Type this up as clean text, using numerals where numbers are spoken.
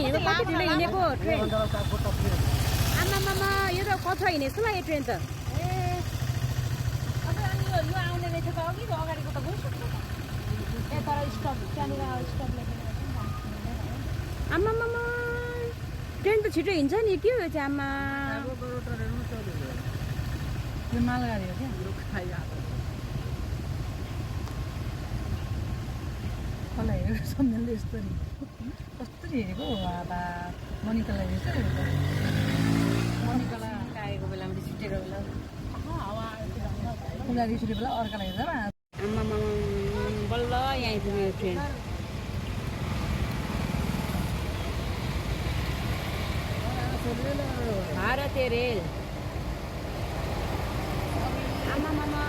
हिँडेको कति ढिलो हिँडेको ट्रेन आमामामा यो त कथा हिँडेको जस्तो लाग्यो ट्रेन त यो आउने रहेछ त अघि अगाडिको त गइसक्छ ए तर स्टप त्यहाँनिर स्टप लेखेर आमामामा ट्रेन त छिटो हिँड्छ नि के हो चाहिँ आमा यो मालगाडी हो क्या कसलाई हेरेको सम्झेले यस्तो नि कस्तो हेरेको बा मनिकालाई हेरेको मनिकालाई आएको बेलामा छिटेको बेला उसलाई रिस उठे बेला अर्कालाई हेर्दा आमामामा बल्ल यहाँ आइपुग्यो ट्रेन भारतीय रेल आमामामा